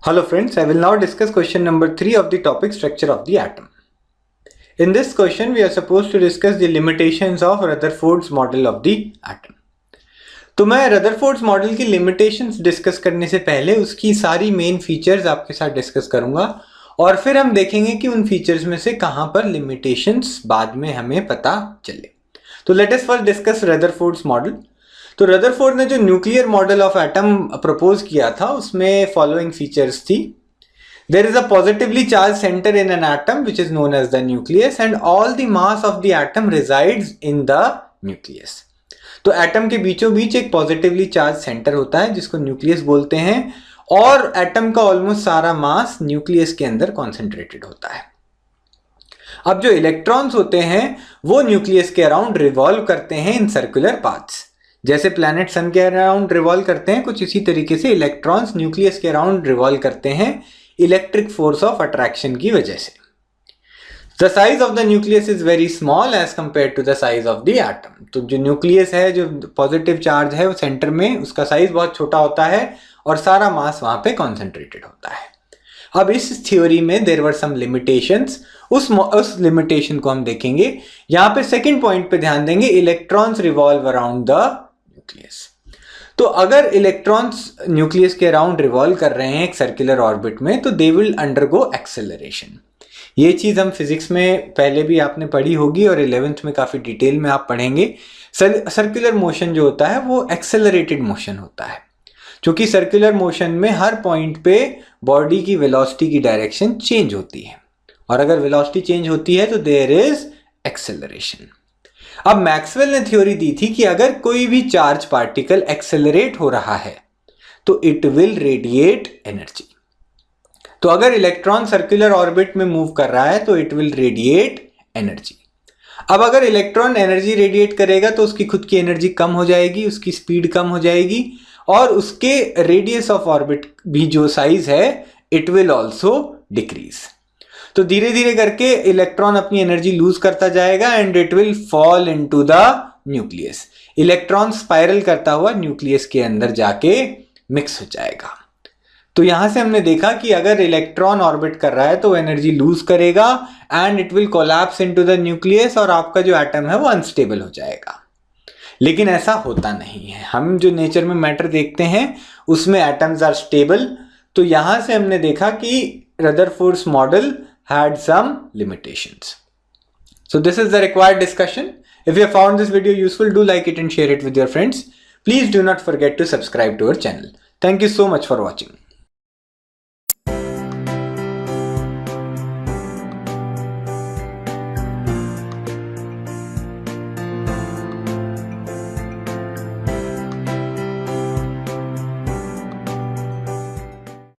Hello friends, I will now discuss question number 3 of the topic structure of the atom. In this question, we are supposed to discuss the limitations of Rutherford's model of the atom. तो मैं Rutherford's model की limitations discuss करने से पहले उसकी सारी main features आपके साथ डिस्कस करूंगा और फिर हम देखेंगे कि उन फीचर्स में से कहां पर लिमिटेशंस बाद में हमें पता चले। तो let us first discuss Rutherford's model. तो रदरफोर्ड ने जो nuclear model of atom propose किया था उसमें फॉलोइंग फीचर्स थी। There is a positively charged center in an atom which is known as the nucleus and all the mass of the atom resides in the nucleus. तो atom के बीचों बीच एक positively charge centre होता है जिसको nucleus बोलते हैं और एटम का ऑलमोस्ट सारा मास न्यूक्लियस के अंदर कॉन्सेंट्रेटेड होता है। अब जो इलेक्ट्रॉन्स होते हैं वो न्यूक्लियस के अराउंड रिवॉल्व करते हैं इन सर्कुलर पाथ्स। जैसे प्लैनेट सन के अराउंड रिवॉल्व करते हैं, कुछ इसी तरीके से इलेक्ट्रॉन्स न्यूक्लियस के अराउंड रिवॉल्व करते हैं इलेक्ट्रिक फोर्स ऑफ अट्रैक्शन की वजह से। The size of the nucleus is very small as compared to the size of the atom. तो जो न्यूक्लियस है, जो पॉजिटिव चार्ज है वो सेंटर में, उसका साइज बहुत छोटा होता है और सारा मास वहां पे कॉन्सेंट्रेटेड होता है। अब इस थ्योरी में देयर वर सम लिमिटेशंस, उस लिमिटेशन को हम देखेंगे। यहाँ पे सेकंड पॉइंट पे ध्यान देंगे, electrons revolve around the nucleus. तो अगर इलेक्ट्रॉन्स न्यूक्लियस के अराउंड रिवॉल्व कर रहे हैं एक सर्कुलर ऑर्बिट में तो दे विल अंडरगो एक्सेलरेशन। ये चीज हम फिजिक्स में पहले भी आपने पढ़ी होगी और 11th में काफी डिटेल में आप पढ़ेंगे। सर्कुलर मोशन जो होता है वो एक्सेलरेटेड मोशन होता है, क्योंकि सर्कुलर मोशन में हर पॉइंट पे बॉडी की वेलोसिटी की डायरेक्शन चेंज होती है और अगर वेलोसिटी चेंज होती है तो देयर इज एक्सेलरेशन। अब मैक्सवेल ने थ्योरी दी थी कि अगर कोई भी चार्ज पार्टिकल एक्सेलरेट हो रहा है तो इट विल रेडिएट एनर्जी। तो अगर इलेक्ट्रॉन सर्कुलर ऑर्बिट में मूव कर रहा है तो इट विल रेडिएट एनर्जी। अब अगर इलेक्ट्रॉन एनर्जी रेडिएट करेगा तो उसकी खुद की एनर्जी कम हो जाएगी, उसकी स्पीड कम हो जाएगी और उसके रेडियस ऑफ ऑर्बिट भी जो साइज है इट विल ऑल्सो डिक्रीज। तो धीरे धीरे करके इलेक्ट्रॉन अपनी एनर्जी लूज करता जाएगा and it will fall into the nucleus. Electron spiral करता हुआ न्यूक्लियस के अंदर जाके मिक्स हो जाएगा। तो यहां से हमने देखा कि अगर इलेक्ट्रॉन ऑर्बिट कर रहा है तो एनर्जी लूज करेगा and it will collapse into the nucleus और आपका जो एटम है वो अनस्टेबल हो जाएगा। लेकिन ऐसा होता नहीं है। हम जो नेचर में मैटर देखते हैं उसमें एटम्स आर स्टेबल। तो यहां से हमने देखा कि Rutherford's model had some limitations. So this is the required discussion. If you have found this video useful, do like it and share it with your friends. Please do not forget to subscribe to our channel. Thank you so much for watching.